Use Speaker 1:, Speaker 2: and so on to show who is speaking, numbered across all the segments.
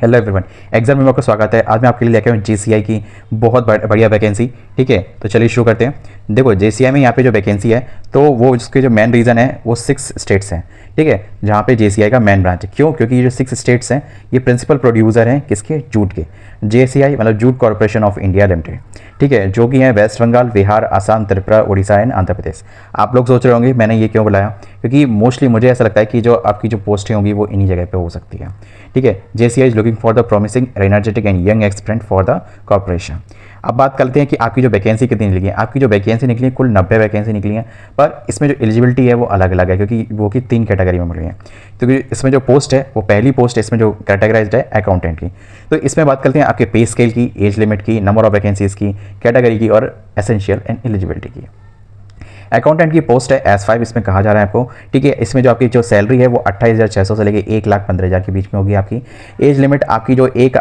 Speaker 1: Hello everyone, exam में आपका स्वागत है। आज मैं आपके लिए लेकर आया हूँ जेसीआई की बहुत बढ़िया वैकेंसी। ठीक है, तो चलिए शुरू करते हैं। देखो जेसीआई में यहाँ पे जो वैकेंसी है तो वो उसके जो मेन रीज़न है वो 6 स्टेट्स हैं। ठीक है, जहाँ पे जेसीआई का मेन ब्रांच है। क्यों? क्योंकि ये जो 6 स्टेट्स हैं ये प्रिंसिपल प्रोड्यूसर हैं किसके? जूट के। जेसीआई मतलब jute corporation of India limited. ठीक है, जो कि हैं वेस्ट बंगाल, बिहार, असम, त्रिपुरा, उड़ीसा एंड आंध्र प्रदेश। आप लोग सोच रहे होंगे मैंने ये क्यों बुलाया, क्योंकि मोस्टली मुझे ऐसा लगता है कि जो आपकी जो पोस्टें होंगी वो इन्हीं जगह पे हो सकती है। ठीक है, JCI is looking for the promising, energetic and young experienced for the corporation. अब बात करते हैं कि आपकी जो वैकेंसी कितनी निकली है। आपकी जो वैकेंसी निकली है कुल 90 वैकेंसी निकली है, पर इसमें जो एलिजिबिलिटी है वो अलग अलग है, क्योंकि वो की 3 कैटेगरी में मिल रही है। क्योंकि इसमें जो पोस्ट है वो पहली पोस्ट है इसमें जो कैटेगराइज्ड है अकाउंटेंट की। तो इसमें बात करते हैं आपके पे स्केल की, एज लिमिट की, नंबर ऑफ वैकेंसीज की, कैटेगरी की और एसेंशियल एंड एलिजिबिलिटी की। अकाउंटेंट की पोस्ट है S5 इसमें कहा जा रहा है आपको। ठीक है, इसमें जो आपकी जो सैलरी है वो 28,600 से लेकर 1,15,000 के बीच में होगी आपकी। एज लिमिट आपकी जो 1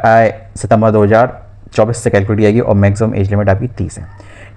Speaker 1: सितंबर 2024 से कैलकुलेट की जाएगी और मैक्सिमम एज लिमिट आपकी 30 है।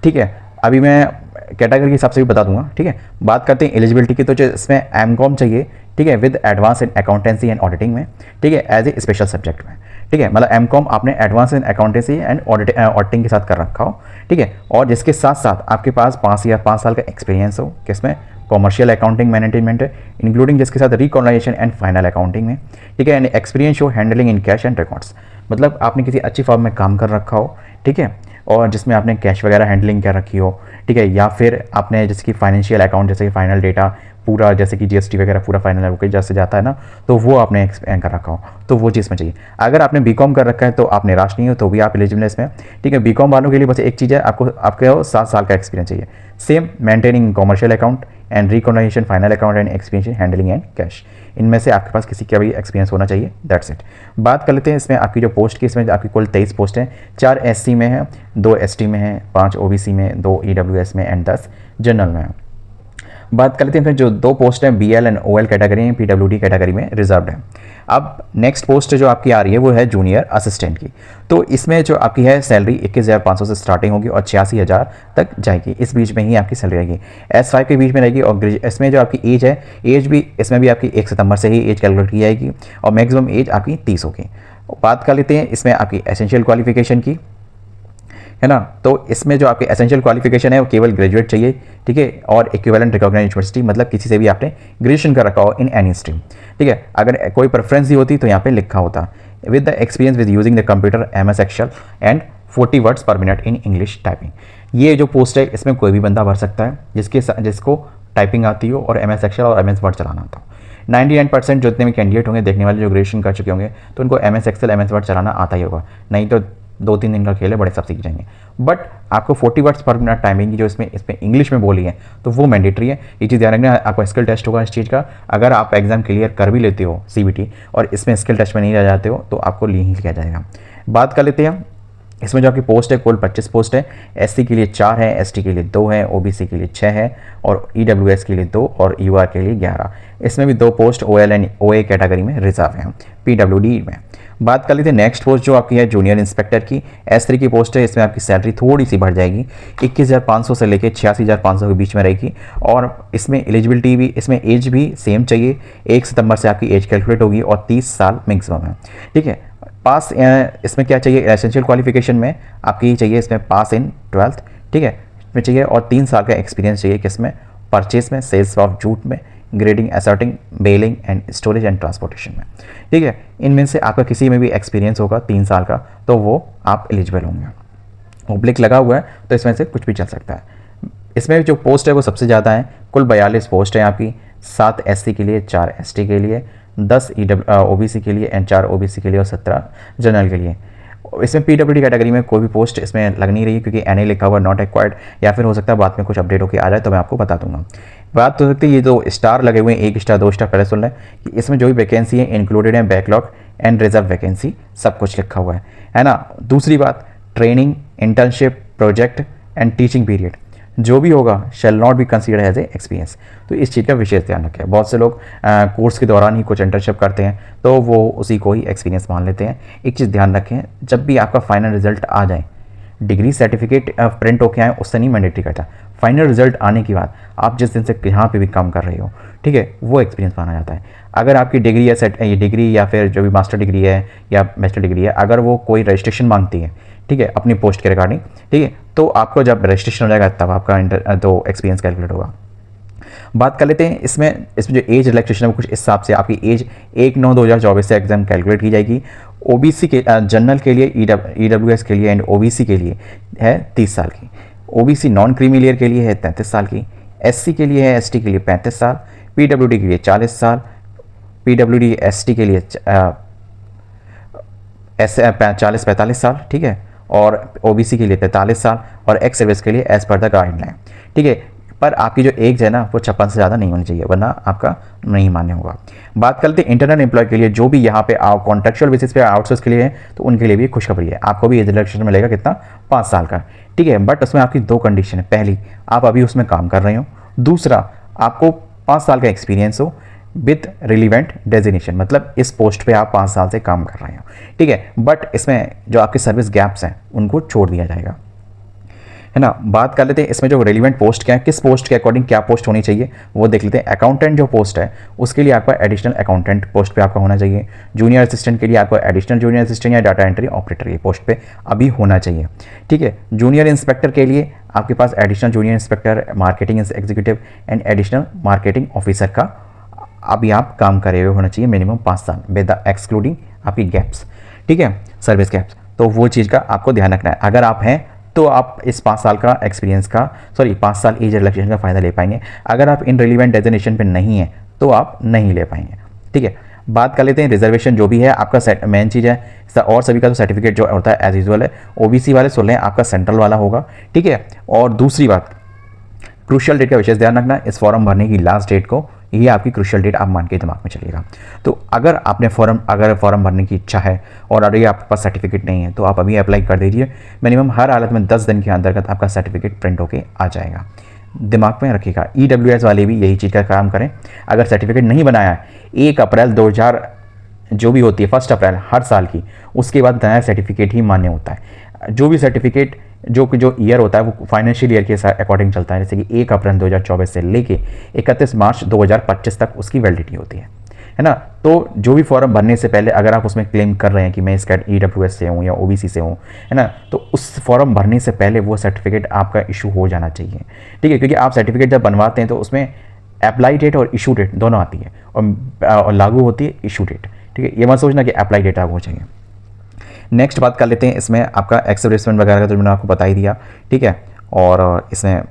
Speaker 1: ठीक है, अभी मैं कैटेगरी के हिसाब से भी बता दूंगा। ठीक है, बात करते हैं एलिजिबिलिटी की, तो जो इसमें एमकॉम चाहिए। ठीक है, with advance in accountancy and auditing में। ठीक है, एज ए स्पेशल सब्जेक्ट में। ठीक है, मतलब एमकॉम आपने advance in accountancy and auditing के साथ कर रखा हो। ठीक है, और जिसके साथ साथ आपके पास 5 साल का एक्सपीरियंस हो किसमें? कॉमर्शियल अकाउंटिंग मैनेजमेंट है, इंक्लूडिंग जिसके साथ रिकॉग्नाइजेशन एंड फाइनल अकाउंटिंग में। ठीक है, एंड एक्सपीरियंस हो handling in cash and records, मतलब आपने किसी अच्छी फर्म में काम कर रखा हो। ठीक है, और जिसमें आपने कैश वगैरह हैंडलिंग कर रखी हो। ठीक है, या फिर आपने जैसे कि फाइनेंशियल अकाउंट, जैसे कि फाइनल डेटा पूरा, जैसे कि जीएसटी वगैरह पूरा फाइनल होकर जैसे जाता है ना, तो वो आपने एक्सप्लेन कर रखा हो, तो वो चीज़ में चाहिए। अगर आपने बीकॉम कर रखा है तो आप निराश नहीं हो, तो भी आप एलिजिबल है इसमें। ठीक है, बीकॉम वालों के लिए बस एक चीज़ है, आपके 7 साल का एक्सपीरियंस चाहिए। Same maintaining commercial account and recognition final account and experience handling and cash, इनमें से आपके पास किसी का भी एक्सपीरियंस होना चाहिए। That's it. बात कर लेते हैं इसमें आपकी जो पोस्ट की, इसमें आपकी कुल 23 पोस्ट है। 4 SC में है, 2 ST में है, 5 OBC में, 2 EWS में एंड 10 जनरल में है। बात कर लेते हैं फिर जो 2 पोस्ट हैं BL एंड OL कैटेगरी में, PWD कैटेगरी में रिजर्व्ड है। अब नेक्स्ट पोस्ट जो आपकी आ रही है वो है जूनियर असिस्टेंट की। तो इसमें जो आपकी है सैलरी 21,500 से स्टार्टिंग होगी और 86,000 तक जाएगी। इस बीच में ही आपकी सैलरी रहेगी, S5 के बीच में रहेगी। और इसमें जो आपकी एज है, एज भी इसमें भी आपकी 1 सितंबर से ही एज कैलकुलेट की जाएगी और मैक्सिमम एज आपकी 30 होगी। बात कर लेते हैं इसमें आपकी एसेंशियल क्वालिफिकेशन की, है ना। तो इसमें जो आपके एसेंशियल क्वालिफिकेशन है वो केवल ग्रेजुएट चाहिए। ठीक है, और इक्विवेलेंट रिकॉग्नाइज्ड यूनिवर्सिटी, मतलब किसी से भी आपने ग्रेजुएशन कर रखा हो इन एनी स्ट्रीम। ठीक है, अगर कोई प्रेफरेंस दी होती तो यहाँ पे लिखा होता with the experience with using the computer, MS Excel and 40 words per minute in English typing. ये जो पोस्ट है इसमें कोई भी बंदा भर सकता है जिसको टाइपिंग आती हो और MS एक्सेल और MS वर्ड चलाना आता हो। 99% जितने भी कैंडिडेट होंगे देखने वाले जो ग्रेजुएशन कर चुके होंगे तो उनको MS एक्सेल MS वर्ड चलाना आता ही होगा, नहीं तो 2-3 दिन का खेल है, बड़े सब सीख जाएंगे। बट आपको 40 वर्ड्स पर मिनट टाइमिंग की जो इसमें इंग्लिश में बोली है तो वो मैंडेटरी है। ये चीज़ ध्यान रखना। आपका स्किल टेस्ट होगा इस चीज़ का। अगर आप एग्जाम क्लियर कर भी लेते हो CBT और इसमें स्किल टेस्ट में नहीं रह जाते हो तो आपको नहीं किया जाएगा। बात कर लेते हैं इसमें जो आपकी पोस्ट है कुल 25 पोस्ट है। SC के लिए 4 है, ST के लिए 2 है, OBC के लिए 6 है और EWS के लिए 2 और UR के लिए 11। इसमें भी 2 post OL and OA category में रिजर्व हैं PWD में। बात कर लेते हैं नेक्स्ट पोस्ट जो आपकी है जूनियर इंस्पेक्टर की। S3 की पोस्ट है, इसमें आपकी सैलरी थोड़ी सी बढ़ जाएगी, 21,500 से लेकर 86,500 के बीच में रहेगी। और इसमें एलिजिबिलिटी भी, इसमें एज भी सेम चाहिए। 1 सितंबर से आपकी एज कैलकुलेट होगी और 30 साल मैक्सिमम है। ठीक है, पास इसमें क्या चाहिए? एसेंशियल क्वालिफिकेशन में आपकी चाहिए इसमें पास इन 12th। ठीक है, इसमें चाहिए और 3 साल का एक्सपीरियंस चाहिए किसमें? परचेज में, सेल्स ऑफ जूट में, grading, assorting, baling and storage and transportation में। ठीक है, इनमें से आपका किसी में भी एक्सपीरियंस होगा 3 साल का तो वो आप एलिजिबल होंगे। ओब्लिक लगा हुआ है तो इसमें से कुछ भी चल सकता है। इसमें जो पोस्ट है वो सबसे ज़्यादा है, कुल 42 पोस्ट है आपकी। 7 SC के लिए, 4 ST के लिए, 10 OBC के लिए एंड 4 OBC के लिए और 17 जनरल के लिए। इसमें PWD कैटेगरी में कोई भी पोस्ट इसमें लग नहीं रही क्योंकि NA लिखा हुआ नॉट एक्वायर्ड, या फिर हो सकता है बाद में कुछ अपडेट होकर आ जाए तो मैं आपको बता दूंगा। बात तो सकती है ये जो स्टार लगे हुए हैं, 1 स्टार 2 स्टार, पहले सुन लें कि इसमें जो भी वैकेंसी है इंक्लूडेड है बैकलॉग एंड रिजर्व वैकेंसी, सब कुछ लिखा हुआ है ना। दूसरी बात, training, internship, project and teaching period जो भी होगा shall not be considered as a experience. तो इस चीज़ का विशेष ध्यान रखें। बहुत से लोग कोर्स के दौरान ही कुछ इंटर्नशिप करते हैं तो वो उसी को ही एक्सपीरियंस मान लेते हैं। एक चीज़ ध्यान रखें, जब भी आपका फाइनल रिजल्ट आ जाए डिग्री सर्टिफिकेट प्रिंट होके आए उससे नहीं मैंडेटरी करता। फाइनल रिजल्ट आने के बाद आप जिस दिन से यहाँ पे भी काम कर रहे हो, ठीक है, वो एक्सपीरियंस माना जाता है। अगर आपकी डिग्री या ये डिग्री या फिर जो भी मास्टर डिग्री है या बैचलर डिग्री है, अगर वो कोई रजिस्ट्रेशन मांगती है, ठीक है, अपनी पोस्ट के रिगार्डिंग, ठीक है, तो आपको जब रजिस्ट्रेशन हो जाएगा तब आपका तो एक्सपीरियंस कैलकुलेट होगा। बात कर लेते हैं इसमें जो एज रिलैक्सेशन है वो कुछ इस हिसाब से आपकी एज 1/9/2024 से एग्जाम कैलकुलेट की जाएगी। ओबीसी के जनरल के लिए, ईडब्ल्यूएस के लिए एंड ओबीसी के लिए है 30 साल की, ओबीसी नॉन क्रीमी लेयर के लिए है 33 साल की, एससी के लिए है, एसटी के लिए 35 साल, पीडब्ल्यूडी के लिए 40 साल, पीडब्ल्यूडी एसटी के लिए 40-45 साल, ठीक है, और ओबीसी के लिए 43 साल और एक्स सर्विस के लिए एज पर द गाइडलाइन, ठीक है। पर आपकी जो एज है ना वो 56 से ज़्यादा नहीं होनी चाहिए, वरना आपका नहीं मान्य होगा। बात करते हैं इंटरनल एम्प्लॉय के लिए, जो भी यहाँ पे कॉन्ट्रेक्चुअल बेसिस पे आउटसोर्स के लिए है, तो उनके लिए भी खुशखबरी है, आपको भी एज रिलैक्सेशन मिलेगा कितना, 5 साल का, ठीक है। बट उसमें आपकी 2 कंडीशन है, पहली आप अभी उसमें काम कर रहे हो, दूसरा आपको 5 साल का एक्सपीरियंस हो विद रिलीवेंट डेजिग्नेशन, मतलब इस पोस्ट पे आप 5 साल से काम कर रहे हो, ठीक है। बट इसमें जो आपके सर्विस गैप्स हैं उनको छोड़ दिया जाएगा, है ना। बात कर लेते हैं इसमें जो रेलिवेंट पोस्ट क्या है, किस पोस्ट के अकॉर्डिंग क्या पोस्ट होनी चाहिए वो देख लेते हैं। अकाउंटेंट जो पोस्ट है उसके लिए आपका एडिशनल अकाउंटेंट पोस्ट पे आपका होना चाहिए। जूनियर असिस्टेंट के लिए आपको एडिशनल जूनियर असिस्टेंट या डाटा एंट्री ऑपरेटर की पोस्ट पे अभी होना चाहिए, ठीक है। जूनियर इंस्पेक्टर के लिए आपके पास additional junior inspector, marketing executive and additional marketing officer का अभी आप काम करे हुए होना चाहिए मिनिमम 5 साल विद एक्सक्लूडिंग आपकी गैप्स, ठीक है, सर्विस गैप्स। तो वो चीज़ का आपको ध्यान रखना है। अगर आप हैं तो आप इस 5 साल का एक्सपीरियंस का 5 साल एज रिलैक्सेशन का फ़ायदा ले पाएंगे। अगर आप इन रिलीवेंट डेजिग्नेशन पे नहीं है तो आप नहीं ले पाएंगे, ठीक है। बात कर लेते हैं रिजर्वेशन जो भी है आपका मेन चीज़ है, और सभी का तो सर्टिफिकेट जो होता है एज यूजुअल है, ओबीसी वाले 16 आपका सेंट्रल वाला होगा, ठीक है। और दूसरी बात, क्रूशियल डेट का विशेष ध्यान रखना, इस फॉर्म भरने की लास्ट डेट को, ये आपकी क्रूशियल डेट आप मान के दिमाग में चलिएगा। तो अगर फॉर्म भरने की इच्छा है और अभी आपके पास सर्टिफिकेट नहीं है तो आप अभी अप्लाई कर दीजिए। मिनिमम हर हालत में 10 दिन के अंतर्गत आपका सर्टिफिकेट प्रिंट होके आ जाएगा, दिमाग में रखिएगा। ईडब्ल्यूएस वाले भी यही चीज़ का काम करें। अगर सर्टिफिकेट नहीं बनाया है 1 अप्रैल 2000 जो भी होती है 1 अप्रैल हर साल की, उसके बाद नया सर्टिफिकेट ही मान्य होता है। जो भी सर्टिफिकेट जो ईयर होता है वो फाइनेंशियल ईयर के अकॉर्डिंग चलता है, जैसे कि 1 अप्रैल 2024 से लेके 31 मार्च 2025 तक उसकी वैलिडिटी होती है ना। तो जो भी फॉर्म भरने से पहले अगर आप उसमें क्लेम कर रहे हैं कि मैं इस ईडब्ल्यूएस से हूँ या ओबीसी से हूँ, है ना, तो उस फॉर्म भरने से पहले वो सर्टिफिकेट आपका इशू हो जाना चाहिए, ठीक है। क्योंकि आप सर्टिफिकेट जब बनवाते हैं तो उसमें अप्लाई डेट और इशू डेट दोनों आती है और लागू होती है इशू डेट, ठीक है। ये मत सोचना कि अप्लाई डेट लागू हो चाहिए। नेक्स्ट बात कर लेते हैं इसमें आपका एक्सप्रेसमेंट वगैरह का, जो मैंने आपको बता ही दिया, ठीक है। और इसमें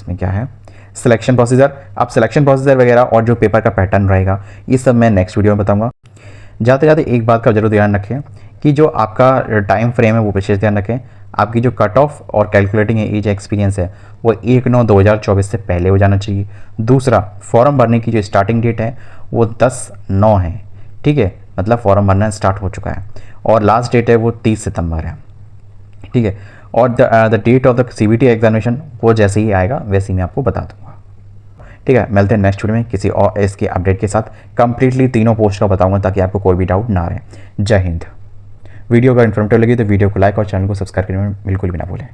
Speaker 1: क्या है, सिलेक्शन प्रोसीजर। अब सिलेक्शन प्रोसीजर वगैरह और जो पेपर का पैटर्न रहेगा ये सब मैं नेक्स्ट वीडियो में बताऊंगा। जाते जाते एक बात का जरूर ध्यान रखें कि जो आपका टाइम फ्रेम है वो विशेष ध्यान रखें। आपकी जो कट ऑफ और कैलकुलेटिंग एज एक्सपीरियंस है वो 1/9/2024 से पहले हो जाना चाहिए। दूसरा, फॉर्म भरने की जो स्टार्टिंग डेट है वो 10/9 है, ठीक है, मतलब फॉर्म भरना स्टार्ट हो चुका है। और लास्ट डेट है वो 30 सितंबर है, ठीक है। और the date of the CBT examination वो जैसे ही आएगा वैसे ही मैं आपको बता दूंगा, ठीक है। मिलते हैं नेक्स्ट वीडियो में किसी और इसके अपडेट के साथ। कंप्लीटली तीनों पोस्ट का बताऊंगा ताकि आपको कोई भी डाउट ना रहे। जय हिंद। वीडियो अगर इन्फॉर्मेटिव लगी तो वीडियो को लाइक और चैनल को सब्सक्राइब करने में बिल्कुल भी ना भूलें।